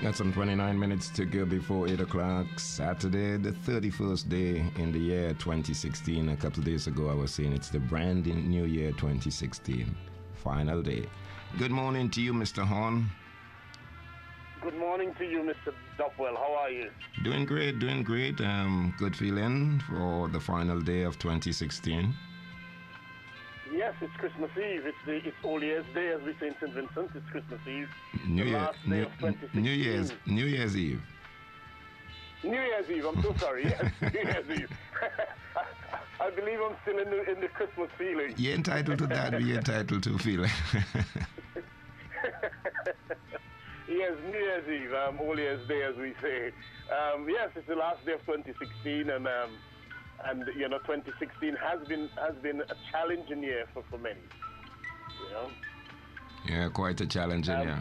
Got some 29 minutes to go before 8 o'clock. Saturday, the 31st day in the year 2016. A couple of days ago, I was saying it's the brand new year 2016. Final day. Good morning to you, Mr. Horn. Good morning to you, Mr. Duffwell. How are you? Doing great, doing great. Good feeling for the final day of 2016. Yes, it's Christmas Eve. It's All Year's Day, as we say in St. Vincent. It's Christmas Eve. New the Year, last day of 2016. New Year's Eve. New Year's Eve. I'm so sorry. Yes, New Year's Eve. I believe I'm still in the Christmas feeling. You're entitled to that. You're entitled to feeling. Yes, New Year's Eve. All Year's Day, as we say. Yes, it's the last day of 2016, and you know, 2016 has been a challenging year for many. You know. Yeah, quite a challenging year.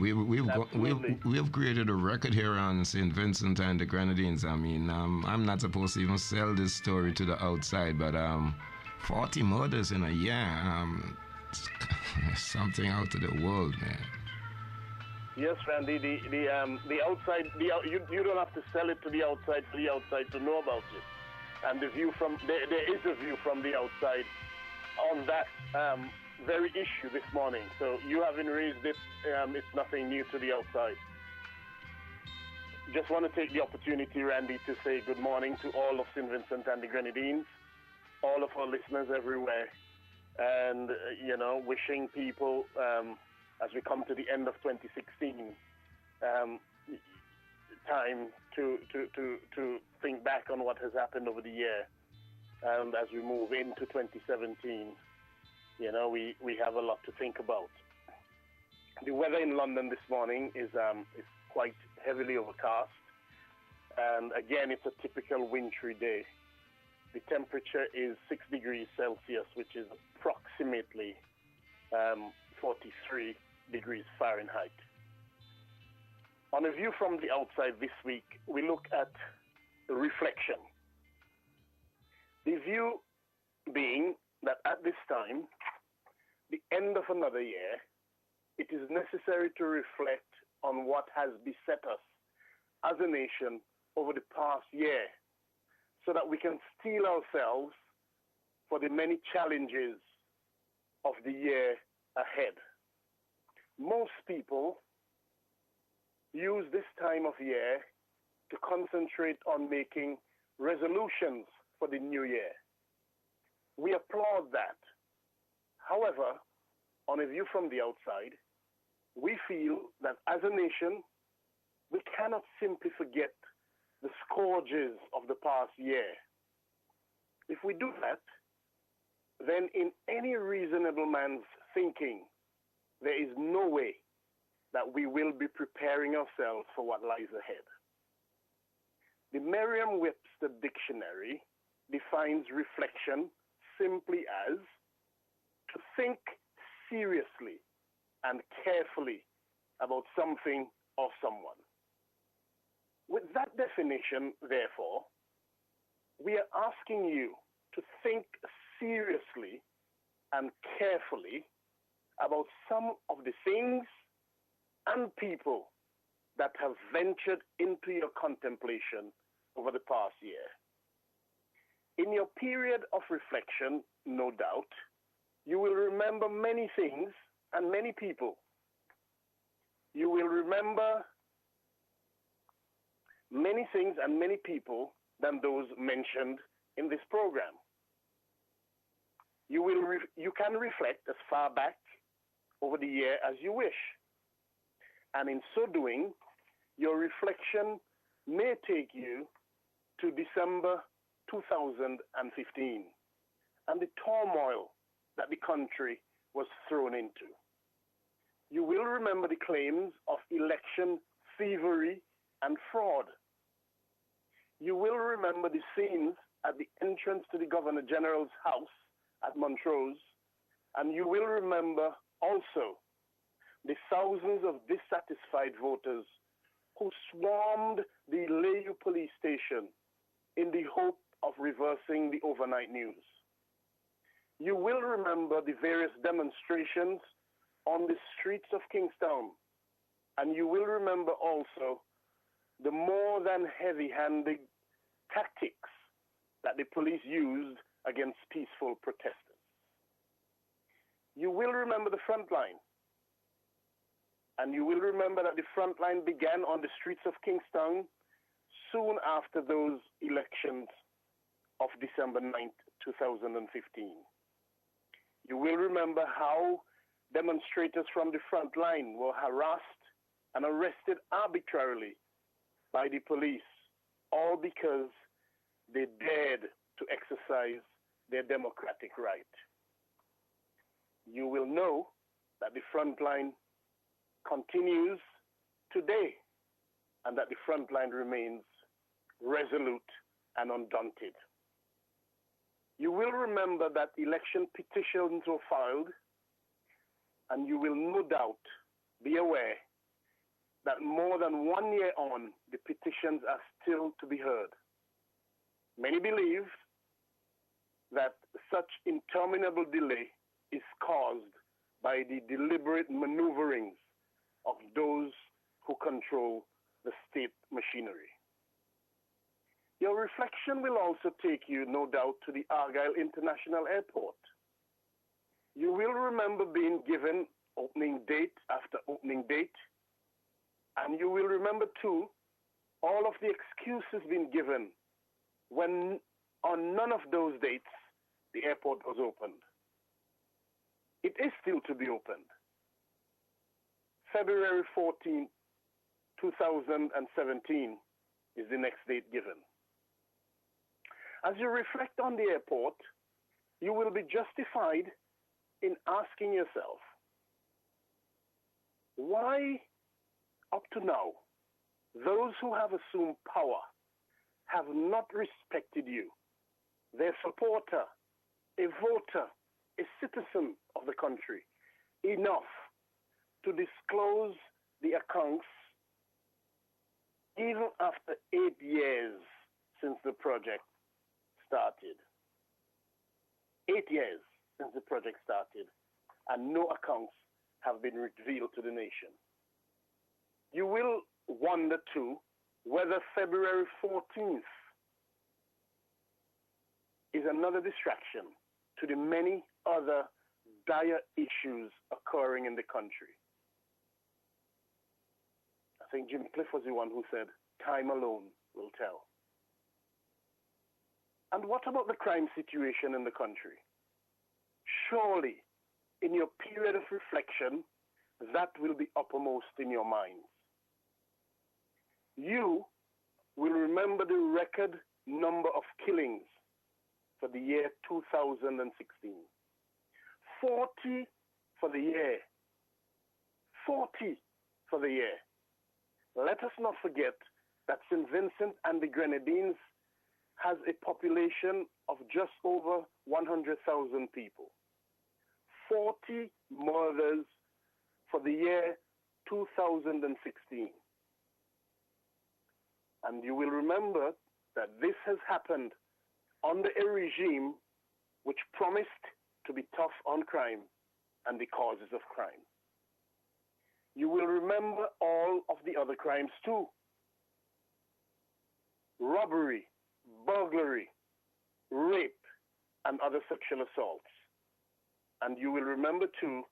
We've created a record here on St. Vincent and the Grenadines. I mean, I'm not supposed to even sell this story to the outside, but 40 murders in a year, something out of the world, man. Yes, Randy. The outside, you don't have to sell it to the outside for the outside to know about it. And the view from there is a view from the outside on that very issue this morning. So you having raised it, it's nothing new to the outside. Just want to take the opportunity, Randy, to say good morning to all of St. Vincent and the Grenadines, all of our listeners everywhere, and you know, wishing people as we come to the end of 2016, time to think back on what has happened over the year, and as we move into 2017, you know, we have a lot to think about. The weather in London this morning is quite heavily overcast, and again, it's a typical wintry day. The temperature is 6 degrees Celsius, which is approximately 43 degrees Fahrenheit. On a view from the outside this week, we look at reflection. The view being that at this time, the end of another year, it is necessary to reflect on what has beset us as a nation over the past year, so that we can steel ourselves for the many challenges of the year ahead. Most people use this time of year to concentrate on making resolutions for the new year. We applaud that. However, on a view from the outside, we feel that as a nation, we cannot simply forget the scourges of the past year. If we do that, then in any reasonable man's thinking, there is no way that we will be preparing ourselves for what lies ahead. The Merriam-Webster Dictionary defines reflection simply as to think seriously and carefully about something or someone. With that definition, therefore, we are asking you to think seriously and carefully about some of the things and people that have ventured into your contemplation over the past year. In your period of reflection, no doubt, you will remember many things and many people. You will remember many things and many people than those mentioned in this program. You can reflect as far back over the year as you wish. And in so doing, your reflection may take you to December 2015 and the turmoil that the country was thrown into. You will remember the claims of election thievery and fraud. You will remember the scenes at the entrance to the Governor General's house at Montrose, and you will remember also the thousands of dissatisfied voters who swarmed the Layou police station in the hope of reversing the overnight news. You will remember the various demonstrations on the streets of Kingstown And you will remember also the more than heavy-handed tactics that the police used against peaceful protesters. You will remember the front line. And you will remember that the front line began on the streets of Kingstown soon after those elections of December 9th, 2015. You will remember how demonstrators from the front line were harassed and arrested arbitrarily by the police, all because they dared to exercise their democratic right. You will know that the front line continues today and that the front line remains resolute and undaunted. You will remember that election petitions were filed, and you will no doubt be aware that more than 1 year on, the petitions are still to be heard. Many believe that such interminable delay is caused by the deliberate maneuverings of those who control the state machinery. Your reflection will also take you, no doubt, to the Argyle International Airport. You will remember being given opening date after opening date, and you will remember, too, all of the excuses being given when on none of those dates the airport was opened. It is still to be opened. February 14, 2017 is the next date given. As you reflect on the airport, you will be justified in asking yourself, why up to now those who have assumed power have not respected you, their supporter, a voter, a citizen of the country, enough to disclose the accounts even after 8 years since the project started. 8 years since the project started, and no accounts have been revealed to the nation. You will wonder, too, whether February 14th is another distraction to the many other dire issues occurring in the country. I think Jim Cliff was the one who said, time alone will tell. And what about the crime situation in the country? Surely, in your period of reflection, that will be uppermost in your minds. You will remember the record number of killings for the year 2016. 40 for the year. 40 for the year. Let us not forget that St. Vincent and the Grenadines has a population of just over 100,000 people. 40 murders for the year 2016. And you will remember that this has happened under a regime which promised to be tough on crime and the causes of crime. You will remember all of the other crimes too. Robbery, burglary, rape, and other sexual assaults. And you will remember too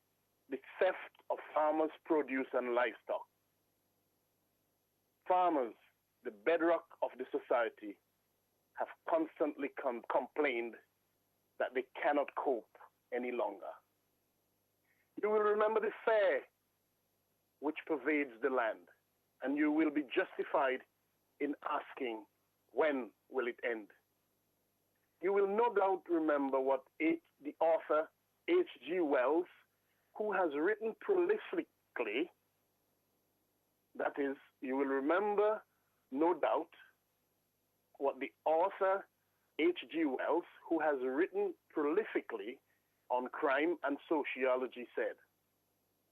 the theft of farmers' produce and livestock. Farmers, the bedrock of the society, have constantly complained that they cannot cope any longer. You will remember the fear which pervades the land, and you will be justified in asking, when will it end? You will no doubt remember what the author H.G. Wells, who has written prolifically, that is, you will remember, no doubt, what the author H.G. Wells, who has written prolifically on crime and sociology, said.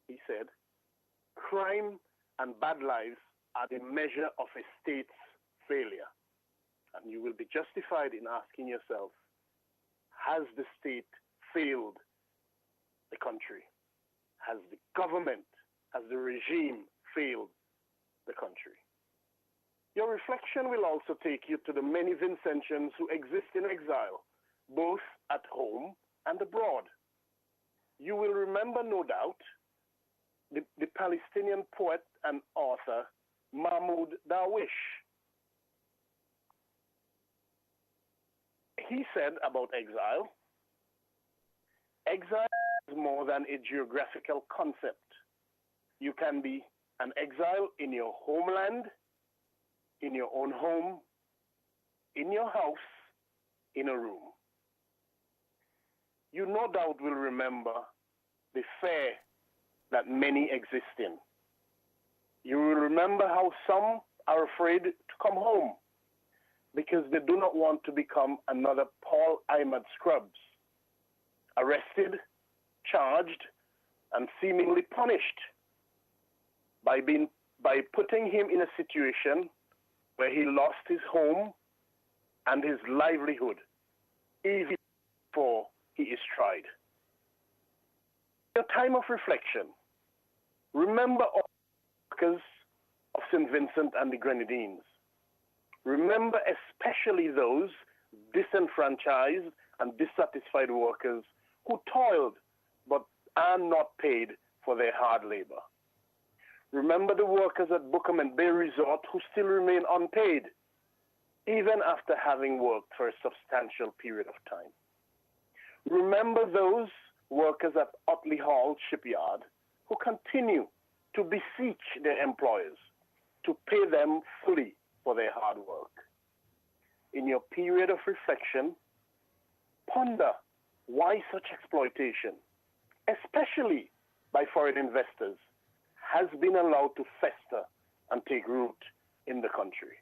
He said, crime and bad lives are the measure of a state's failure. And you will be justified in asking yourself, has the state failed the country? Has the government, has the regime failed the country. Your reflection will also take you to the many Vincentians who exist in exile, both at home and abroad. You will remember, no doubt, the Palestinian poet and author Mahmoud Darwish. He said about exile, exile is more than a geographical concept. You can be an exile in your homeland, in your own home, in your house, in a room. You no doubt will remember the fear that many exist in. You will remember how some are afraid to come home because they do not want to become another Paul Ahmad Scruggs, arrested, charged, and seemingly punished by putting him in a situation where he lost his home and his livelihood even before he is tried. In a time of reflection, remember all workers of St. Vincent and the Grenadines. Remember especially those disenfranchised and dissatisfied workers who toiled but are not paid for their hard labor. Remember the workers at Buckham and Bay Resort who still remain unpaid, even after having worked for a substantial period of time. Remember those workers at Otley Hall Shipyard who continue to beseech their employers to pay them fully for their hard work. In your period of reflection, ponder why such exploitation, especially by foreign investors, has been allowed to fester and take root in the country.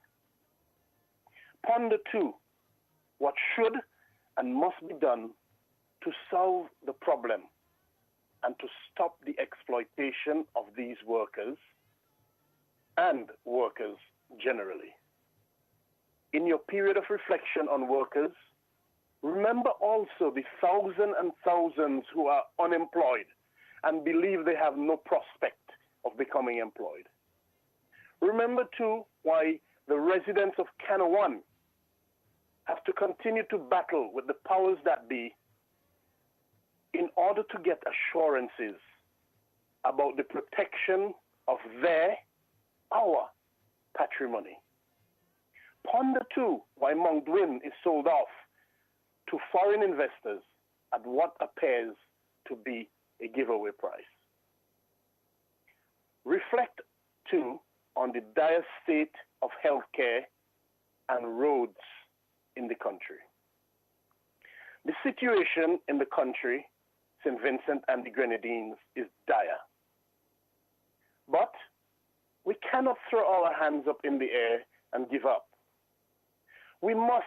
Ponder too what should and must be done to solve the problem and to stop the exploitation of these workers and workers generally. In your period of reflection on workers, remember also the thousands and thousands who are unemployed and believe they have no prospect of becoming employed. Remember too why the residents of Canawan have to continue to battle with the powers that be in order to get assurances about the protection of our patrimony. Ponder too why Mount Dwin is sold off to foreign investors at what appears to be a giveaway price. Reflect too on the dire state of healthcare and roads in the country. The situation in the country, St. Vincent and the Grenadines, is dire. But we cannot throw our hands up in the air and give up. We must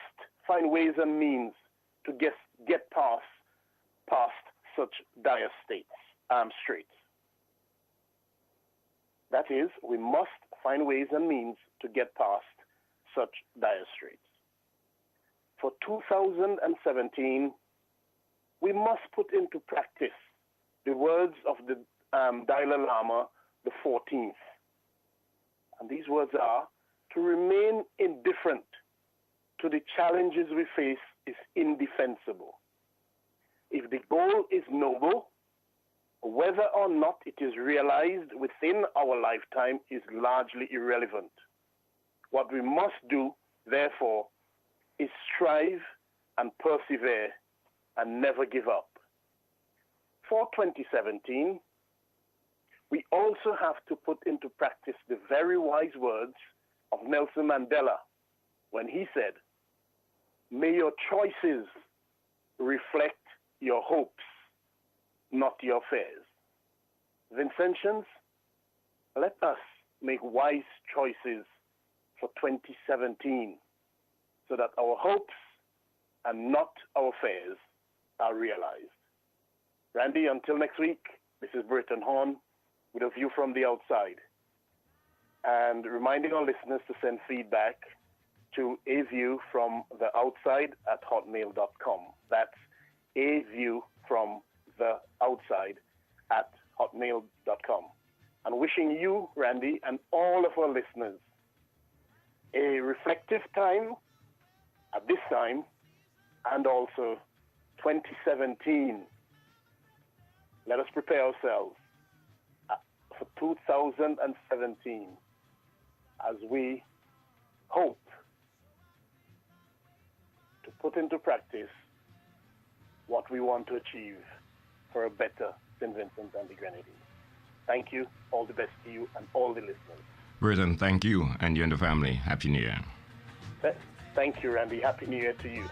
find ways and means to get past such dire straits. That is, we must find ways and means to get past such dire straits. For 2017, we must put into practice the words of the Dalai Lama the 14th. And these words are, to remain indifferent to the challenges we face is indefensible. If the goal is noble, whether or not it is realized within our lifetime is largely irrelevant. What we must do, therefore, is strive and persevere and never give up. For 2017, we also have to put into practice the very wise words of Nelson Mandela when he said, "May your choices reflect your hopes, not your fears." Vincentians, let us make wise choices for 2017 so that our hopes and not our fears are realized. Randy, until next week, this is Britton Horn with a view from the outside. And reminding our listeners to send feedback to aviewfromtheoutside@hotmail.com. That's aviewfromtheoutside@hotmail.com. and wishing you, Randy, and all of our listeners a reflective time at this time, and also 2017. Let us prepare ourselves for 2017 as we hope to put into practice what we want to achieve for a better St. Vincent and the Grenadines. Thank you. All the best to you and all the listeners. Burton, thank you, and you and the family. Happy New Year. Thank you, Randy. Happy New Year to you.